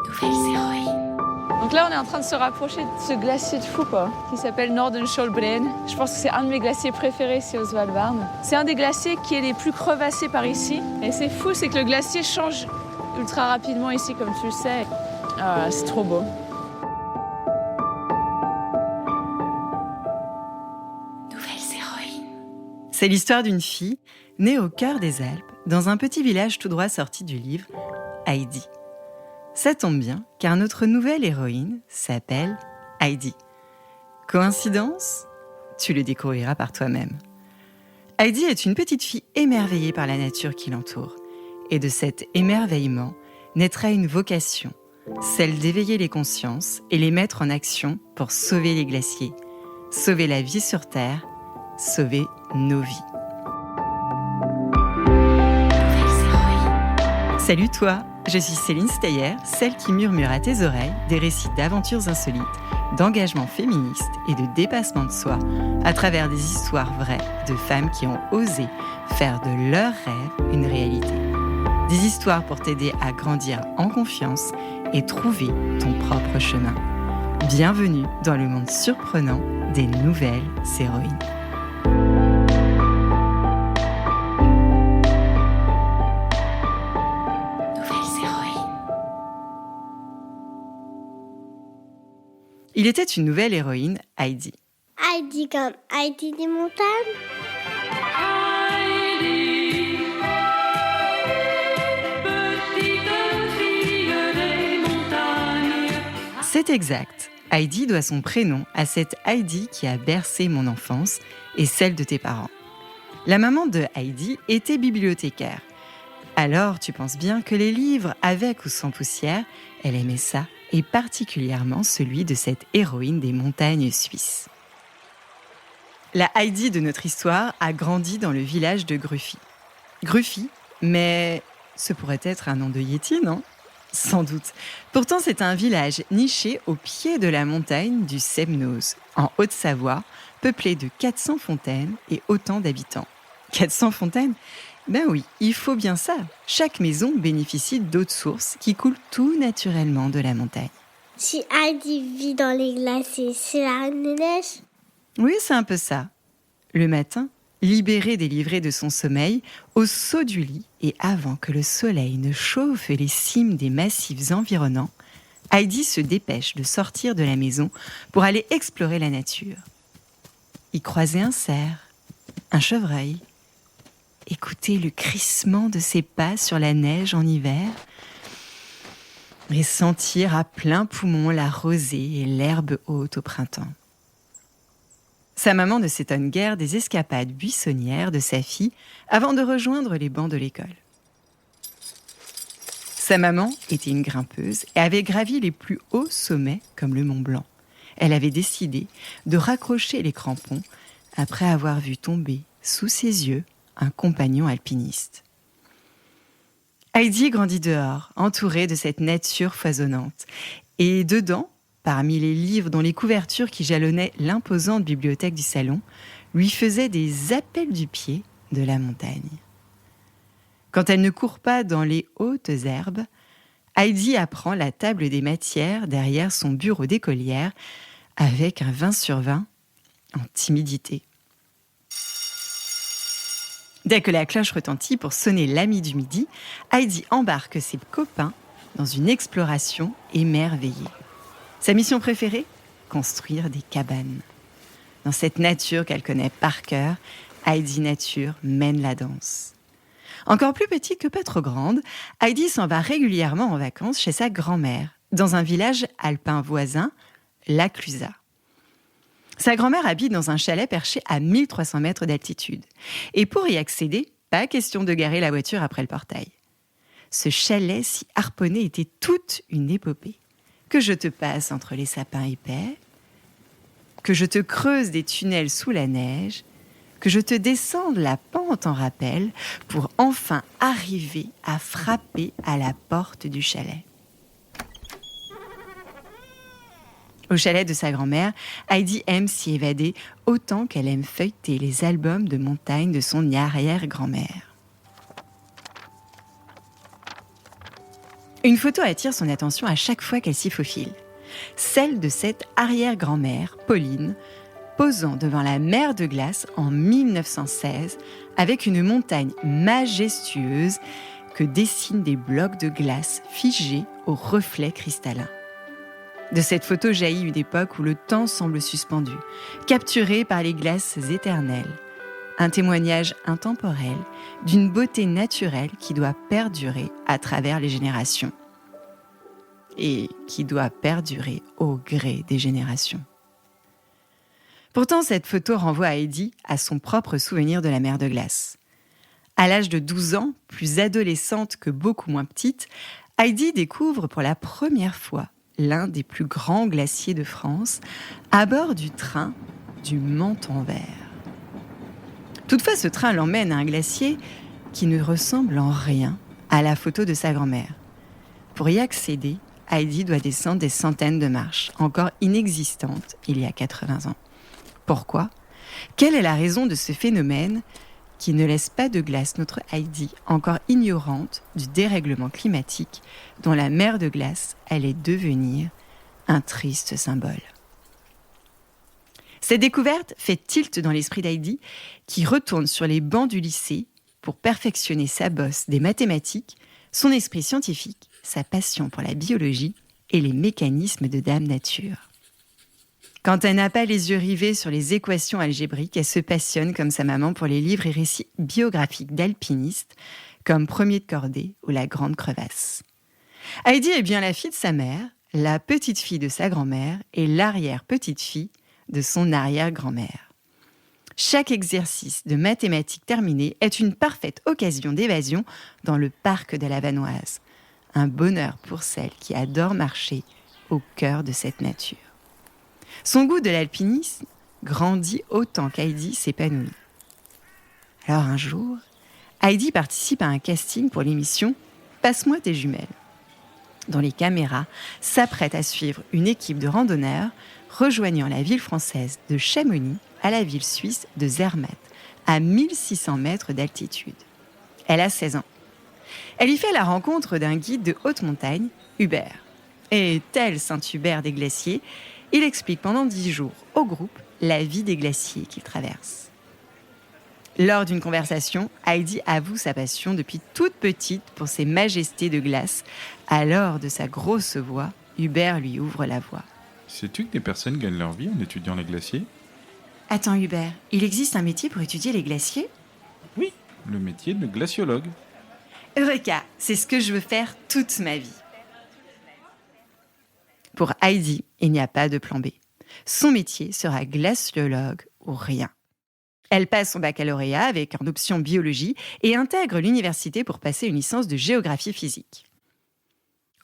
Nouvelles héroïnes. Donc là, on est en train de se rapprocher de ce glacier de fou, quoi, qui s'appelle Nordenskjoldbreen. Je pense que c'est un de mes glaciers préférés ici au Svalbard. C'est un des glaciers qui est les plus crevassés par ici. Et c'est fou, c'est que le glacier change ultra rapidement ici, comme tu le sais. Ah, c'est trop beau. Nouvelles héroïnes. C'est l'histoire d'une fille née au cœur des Alpes, dans un petit village tout droit sorti du livre Heidi. Ça tombe bien, car notre nouvelle héroïne s'appelle Heidi. Coïncidence ? Tu le découvriras par toi-même. Heidi est une petite fille émerveillée par la nature qui l'entoure. Et de cet émerveillement naîtra une vocation, celle d'éveiller les consciences et les mettre en action pour sauver les glaciers, sauver la vie sur Terre, sauver nos vies. Salut toi, je suis Céline Steyer, celle qui murmure à tes oreilles des récits d'aventures insolites, d'engagement féministe et de dépassement de soi à travers des histoires vraies de femmes qui ont osé faire de leurs rêves une réalité. Des histoires pour t'aider à grandir en confiance et trouver ton propre chemin. Bienvenue dans le monde surprenant des nouvelles héroïnes. Il était une nouvelle héroïne, Heidi. Heidi comme Heidi des montagnes. Heidi, petite fille des montagnes. C'est exact. Heidi doit son prénom à cette Heidi qui a bercé mon enfance et celle de tes parents. La maman de Heidi était bibliothécaire. Alors tu penses bien que les livres, avec ou sans poussière, elle aimait ça, et particulièrement celui de cette héroïne des montagnes suisses. La Heidi de notre histoire a grandi dans le village de Gruffy. Gruffy, mais ce pourrait être un nom de Yéti, non ? Sans doute. Pourtant, c'est un village niché au pied de la montagne du Semnoz, en Haute-Savoie, peuplé de 400 fontaines et autant d'habitants. 400 fontaines ? Ben oui, il faut bien ça. Chaque maison bénéficie d'eau de source qui coule tout naturellement de la montagne. Si Heidi vit dans les glaciers, c'est la reine des neiges. Oui, c'est un peu ça. Le matin, libérée délivrée de son sommeil, au saut du lit et avant que le soleil ne chauffe les cimes des massifs environnants, Heidi se dépêche de sortir de la maison pour aller explorer la nature. Y croiser un cerf, un chevreuil, écouter le crissement de ses pas sur la neige en hiver et sentir à plein poumon la rosée et l'herbe haute au printemps. Sa maman ne s'étonne guère des escapades buissonnières de sa fille avant de rejoindre les bancs de l'école. Sa maman était une grimpeuse et avait gravi les plus hauts sommets comme le Mont Blanc. Elle avait décidé de raccrocher les crampons après avoir vu tomber sous ses yeux un compagnon alpiniste. Heidi grandit dehors, entourée de cette nature foisonnante. Et dedans, parmi les livres dont les couvertures qui jalonnaient l'imposante bibliothèque du salon, lui faisaient des appels du pied de la montagne. Quand elle ne court pas dans les hautes herbes, Heidi apprend la table des matières derrière son bureau d'écolière avec un 20 sur 20 en timidité. Dès que la cloche retentit pour sonner l'ami du midi, Heidi embarque ses copains dans une exploration émerveillée. Sa mission préférée ? Construire des cabanes. Dans cette nature qu'elle connaît par cœur, Heidi Nature mène la danse. Encore plus petite que pas trop grande, Heidi s'en va régulièrement en vacances chez sa grand-mère, dans un village alpin voisin, La Clusaz. Sa grand-mère habite dans un chalet perché à 1300 mètres d'altitude. Et pour y accéder, pas question de garer la voiture après le portail. Ce chalet si harponné était toute une épopée. Que je te passe entre les sapins épais, que je te creuse des tunnels sous la neige, que je te descende la pente en rappel pour enfin arriver à frapper à la porte du chalet. Au chalet de sa grand-mère, Heidi aime s'y évader autant qu'elle aime feuilleter les albums de montagne de son arrière-grand-mère. Une photo attire son attention à chaque fois qu'elle s'y faufile. Celle de cette arrière-grand-mère, Pauline, posant devant la mer de glace en 1916 avec une montagne majestueuse que dessinent des blocs de glace figés aux reflets cristallins. De cette photo jaillit une époque où le temps semble suspendu, capturé par les glaces éternelles. Un témoignage intemporel d'une beauté naturelle qui doit perdurer à travers les générations. Et qui doit perdurer au gré des générations. Pourtant, cette photo renvoie Heidi à son propre souvenir de la mer de glace. À l'âge de 12 ans, plus adolescente que beaucoup moins petite, Heidi découvre pour la première fois l'un des plus grands glaciers de France à bord du train du Menton-Vert. Toutefois, ce train l'emmène à un glacier qui ne ressemble en rien à la photo de sa grand-mère. Pour y accéder, Heidi doit descendre des centaines de marches, encore inexistantes il y a 80 ans. Pourquoi ? Quelle est la raison de ce phénomène qui ne laisse pas de glace notre Heidi, encore ignorante du dérèglement climatique dont la mer de glace allait devenir un triste symbole ? Cette découverte fait tilt dans l'esprit d'Heidi, qui retourne sur les bancs du lycée pour perfectionner sa bosse des mathématiques, son esprit scientifique, sa passion pour la biologie et les mécanismes de Dame Nature. Quand elle n'a pas les yeux rivés sur les équations algébriques, elle se passionne comme sa maman pour les livres et récits biographiques d'alpinistes, comme Premier de Cordée ou La Grande Crevasse. Heidi est bien la fille de sa mère, la petite-fille de sa grand-mère et l'arrière-petite-fille de son arrière-grand-mère. Chaque exercice de mathématiques terminé est une parfaite occasion d'évasion dans le parc de la Vanoise. Un bonheur pour celle qui adore marcher au cœur de cette nature. Son goût de l'alpinisme grandit autant qu'Heidi s'épanouit. Alors un jour, Heidi participe à un casting pour l'émission « Passe-moi tes jumelles », dont les caméras s'apprêtent à suivre une équipe de randonneurs rejoignant la ville française de Chamonix à la ville suisse de Zermatt, à 1600 mètres d'altitude. Elle a 16 ans. Elle y fait la rencontre d'un guide de haute montagne, Hubert. Et tel Saint-Hubert des glaciers, il explique pendant 10 jours au groupe la vie des glaciers qu'il traverse. Lors d'une conversation, Heidi avoue sa passion depuis toute petite pour ces majestés de glace. Alors, de sa grosse voix, Hubert lui ouvre la voie. Sais-tu que des personnes gagnent leur vie en étudiant les glaciers ? Attends Hubert, il existe un métier pour étudier les glaciers ? Oui, le métier de glaciologue. Eureka, c'est ce que je veux faire toute ma vie. Pour Heidi, il n'y a pas de plan B. Son métier sera glaciologue ou rien. Elle passe son baccalauréat avec en option biologie et intègre l'université pour passer une licence de géographie physique.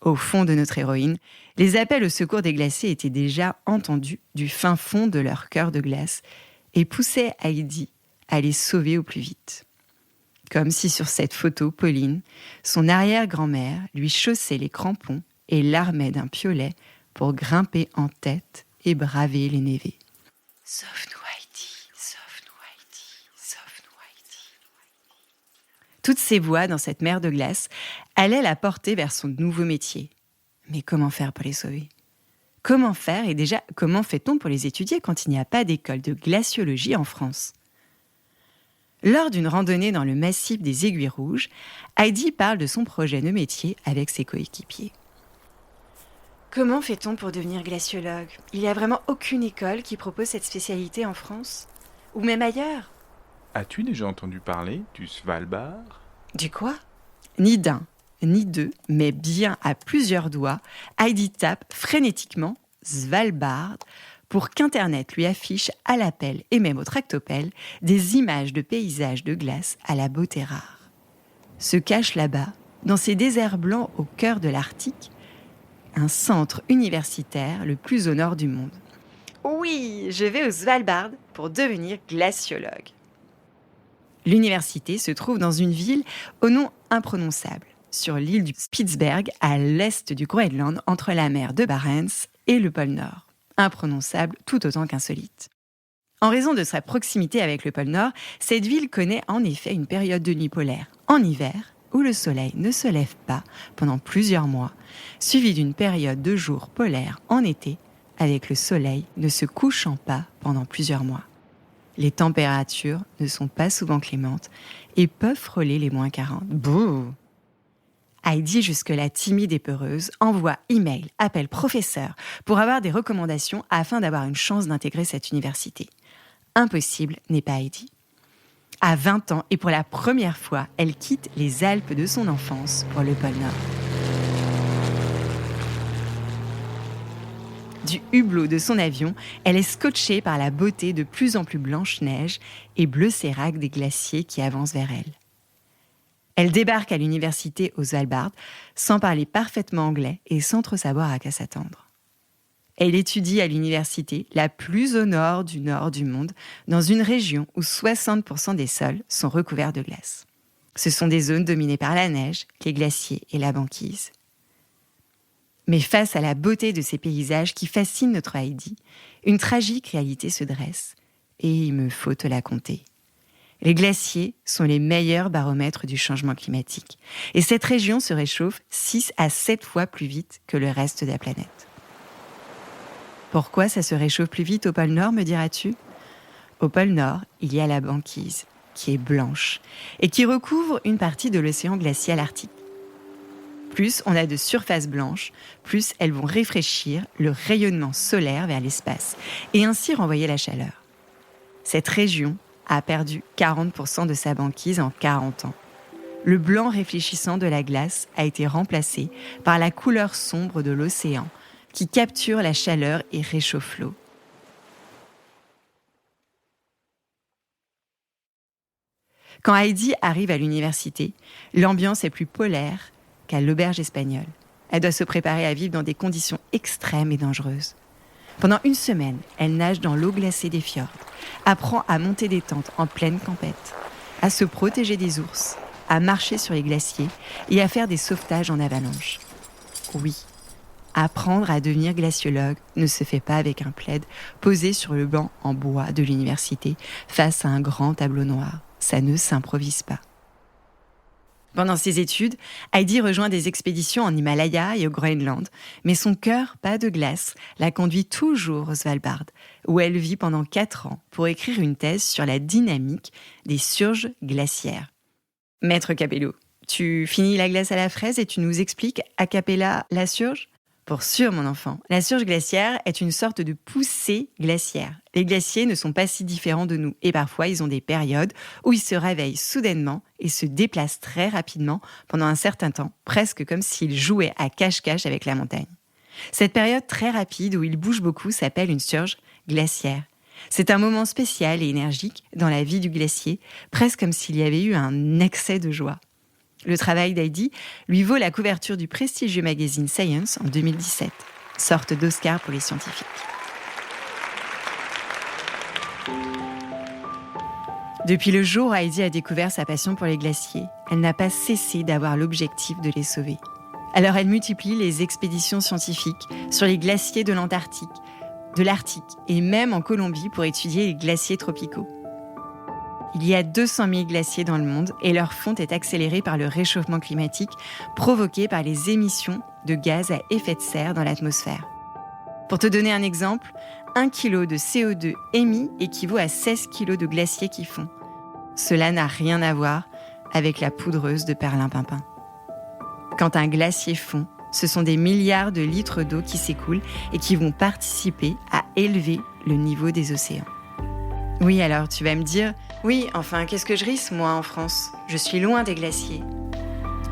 Au fond de notre héroïne, les appels au secours des glaciers étaient déjà entendus du fin fond de leur cœur de glace et poussaient Heidi à les sauver au plus vite. Comme si sur cette photo, Pauline, son arrière-grand-mère, lui chaussait les crampons et l'armait d'un piolet pour grimper en tête et braver les névés. Sauve-nous Heidi, sauve-nous Heidi, sauve-nous Heidi. Toutes ces voix dans cette mer de glace allaient la porter vers son nouveau métier. Mais comment faire pour les sauver ? Comment faire et déjà, comment fait-on pour les étudier quand il n'y a pas d'école de glaciologie en France ? Lors d'une randonnée dans le massif des Aiguilles Rouges, Heidi parle de son projet de métier avec ses coéquipiers. Comment fait-on pour devenir glaciologue ? Il n'y a vraiment aucune école qui propose cette spécialité en France ? Ou même ailleurs ? As-tu déjà entendu parler du Svalbard ? Du quoi ? Ni d'un, ni deux, mais bien à plusieurs doigts, Heidi tape frénétiquement Svalbard pour qu'Internet lui affiche à l'appel et même au tractopelle des images de paysages de glace à la beauté rare. Se cache là-bas, dans ces déserts blancs au cœur de l'Arctique, un centre universitaire le plus au nord du monde. Oui, je vais au Svalbard pour devenir glaciologue. L'université se trouve dans une ville au nom imprononçable, sur l'île du Spitsberg, à l'est du Groenland, entre la mer de Barents et le pôle Nord. Imprononçable tout autant qu'insolite. En raison de sa proximité avec le pôle Nord, cette ville connaît en effet une période de nuit polaire en hiver où le soleil ne se lève pas pendant plusieurs mois, suivi d'une période de jours polaires en été, avec le soleil ne se couchant pas pendant plusieurs mois. Les températures ne sont pas souvent clémentes et peuvent frôler les moins 40. Bouh! Heidi, jusque-là timide et peureuse, envoie email, appelle professeur pour avoir des recommandations afin d'avoir une chance d'intégrer cette université. Impossible n'est pas Heidi. À 20 ans et pour la première fois, elle quitte les Alpes de son enfance pour le pôle Nord. Du hublot de son avion, elle est scotchée par la beauté de plus en plus blanche-neige et bleu sérac des glaciers qui avancent vers elle. Elle débarque à l'université au Svalbard sans parler parfaitement anglais et sans trop savoir à quoi s'attendre. Elle étudie à l'université la plus au nord du monde, dans une région où 60% des sols sont recouverts de glace. Ce sont des zones dominées par la neige, les glaciers et la banquise. Mais face à la beauté de ces paysages qui fascinent notre Heidi, une tragique réalité se dresse, et il me faut te la conter. Les glaciers sont les meilleurs baromètres du changement climatique, et cette région se réchauffe 6 à 7 fois plus vite que le reste de la planète. Pourquoi ça se réchauffe plus vite au pôle Nord, me diras-tu ? Au pôle Nord, il y a la banquise, qui est blanche, et qui recouvre une partie de l'océan glacial arctique. Plus on a de surfaces blanches, plus elles vont réfléchir le rayonnement solaire vers l'espace, et ainsi renvoyer la chaleur. Cette région a perdu 40% de sa banquise en 40 ans. Le blanc réfléchissant de la glace a été remplacé par la couleur sombre de l'océan, qui capture la chaleur et réchauffe l'eau. Quand Heidi arrive à l'université, l'ambiance est plus polaire qu'à l'auberge espagnole. Elle doit se préparer à vivre dans des conditions extrêmes et dangereuses. Pendant une semaine, elle nage dans l'eau glacée des fjords, apprend à monter des tentes en pleine tempête, à se protéger des ours, à marcher sur les glaciers et à faire des sauvetages en avalanche. Oui, apprendre à devenir glaciologue ne se fait pas avec un plaid posé sur le banc en bois de l'université face à un grand tableau noir. Ça ne s'improvise pas. Pendant ses études, Heidi rejoint des expéditions en Himalaya et au Groenland, mais son cœur, pas de glace, la conduit toujours au Svalbard, où elle vit pendant 4 ans pour écrire une thèse sur la dynamique des surges glaciaires. Maître Capello, tu finis la glace à la fraise et tu nous expliques a cappella la surge ? Pour sûr, mon enfant, la surge glaciaire est une sorte de poussée glaciaire. Les glaciers ne sont pas si différents de nous et parfois ils ont des périodes où ils se réveillent soudainement et se déplacent très rapidement pendant un certain temps, presque comme s'ils jouaient à cache-cache avec la montagne. Cette période très rapide où ils bougent beaucoup s'appelle une surge glaciaire. C'est un moment spécial et énergique dans la vie du glacier, presque comme s'il y avait eu un excès de joie. Le travail d'Heidi lui vaut la couverture du prestigieux magazine Science en 2017, sorte d'Oscar pour les scientifiques. Depuis le jour où Heidi a découvert sa passion pour les glaciers, elle n'a pas cessé d'avoir l'objectif de les sauver. Alors elle multiplie les expéditions scientifiques sur les glaciers de l'Antarctique, de l'Arctique et même en Colombie pour étudier les glaciers tropicaux. Il y a 200 000 glaciers dans le monde et leur fonte est accélérée par le réchauffement climatique provoqué par les émissions de gaz à effet de serre dans l'atmosphère. Pour te donner un exemple, 1 kg de CO2 émis équivaut à 16 kg de glaciers qui fondent. Cela n'a rien à voir avec la poudreuse de perlimpinpin. Quand un glacier fond, ce sont des milliards de litres d'eau qui s'écoulent et qui vont participer à élever le niveau des océans. Oui, alors tu vas me dire, oui, enfin, qu'est-ce que je risque, moi, en France ? Je suis loin des glaciers.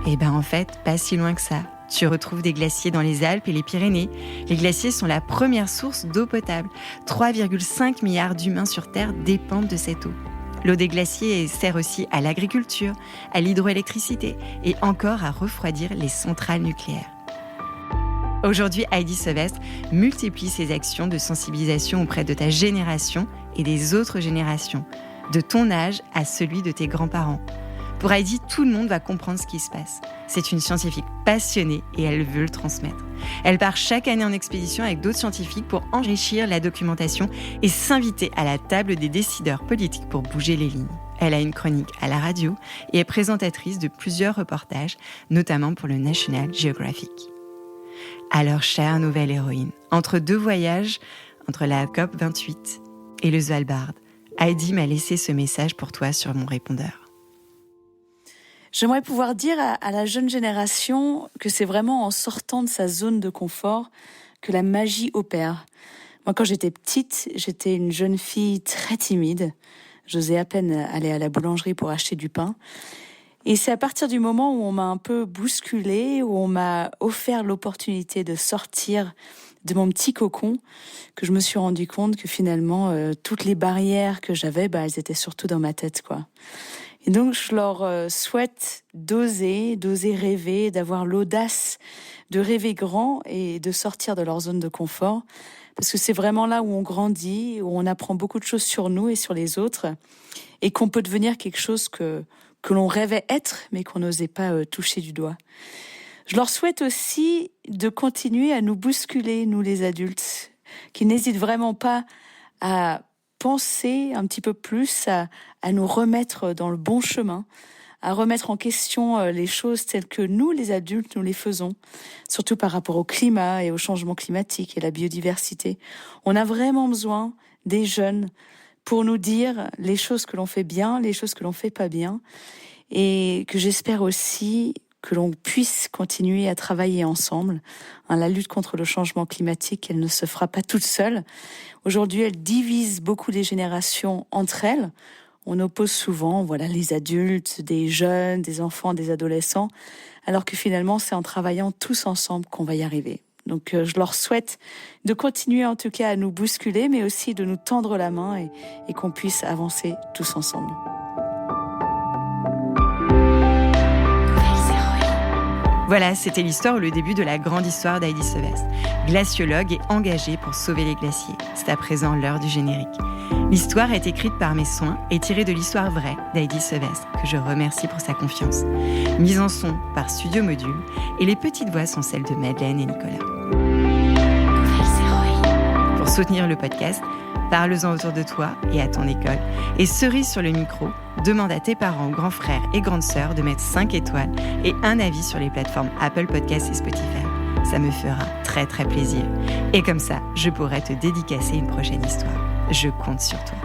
Eh ben, en fait, pas si loin que ça. Tu retrouves des glaciers dans les Alpes et les Pyrénées. Les glaciers sont la première source d'eau potable. 3,5 milliards d'humains sur Terre dépendent de cette eau. L'eau des glaciers sert aussi à l'agriculture, à l'hydroélectricité et encore à refroidir les centrales nucléaires. Aujourd'hui, Heidi Sevestre multiplie ses actions de sensibilisation auprès de ta génération et des autres générations, de ton âge à celui de tes grands-parents. Pour Heidi, tout le monde va comprendre ce qui se passe. C'est une scientifique passionnée et elle veut le transmettre. Elle part chaque année en expédition avec d'autres scientifiques pour enrichir la documentation et s'inviter à la table des décideurs politiques pour bouger les lignes. Elle a une chronique à la radio et est présentatrice de plusieurs reportages, notamment pour le National Geographic. Alors, chère nouvelle héroïne, entre deux voyages, entre la COP28 et le Svalbard, Heidi m'a laissé ce message pour toi sur mon répondeur. J'aimerais pouvoir dire à la jeune génération que c'est vraiment en sortant de sa zone de confort que la magie opère. Moi, quand j'étais petite, j'étais une jeune fille très timide. J'osais à peine aller à la boulangerie pour acheter du pain. Et c'est à partir du moment où on m'a un peu bousculée, où on m'a offert l'opportunité de sortir de mon petit cocon, que je me suis rendu compte que finalement, toutes les barrières que j'avais, elles étaient surtout dans ma tête, quoi. Et donc, je leur souhaite d'oser rêver, d'avoir l'audace de rêver grand et de sortir de leur zone de confort. Parce que c'est vraiment là où on grandit, où on apprend beaucoup de choses sur nous et sur les autres, et qu'on peut devenir quelque chose que l'on rêvait être, mais qu'on n'osait pas toucher du doigt. Je leur souhaite aussi de continuer à nous bousculer, nous les adultes, qui n'hésitent vraiment pas à penser un petit peu plus, à nous remettre dans le bon chemin, à remettre en question les choses telles que nous, les adultes, nous les faisons, surtout par rapport au climat et au changement climatique et la biodiversité. On a vraiment besoin des jeunes pour nous dire les choses que l'on fait bien, les choses que l'on fait pas bien, et que j'espère aussi que l'on puisse continuer à travailler ensemble. La lutte contre le changement climatique, elle ne se fera pas toute seule. Aujourd'hui, elle divise beaucoup les générations entre elles. On oppose souvent, les adultes, des jeunes, des enfants, des adolescents, alors que finalement, c'est en travaillant tous ensemble qu'on va y arriver. Donc, je leur souhaite de continuer en tout cas à nous bousculer, mais aussi de nous tendre la main et qu'on puisse avancer tous ensemble. Voilà, c'était l'histoire ou le début de la grande histoire d'Heidi Sevestre, glaciologue et engagée pour sauver les glaciers. C'est à présent l'heure du générique. L'histoire est écrite par mes soins et tirée de l'histoire vraie d'Heidi Sevestre, que je remercie pour sa confiance. Mise en son par Studio Module, et les petites voix sont celles de Madeleine et Nicolas. Pour soutenir le podcast, parle-en autour de toi et à ton école. Et cerise sur le micro, demande à tes parents, grands frères et grandes sœurs de mettre 5 étoiles et un avis sur les plateformes Apple Podcasts et Spotify. Ça me fera très très plaisir. Et comme ça, je pourrai te dédicacer une prochaine histoire. Je compte sur toi.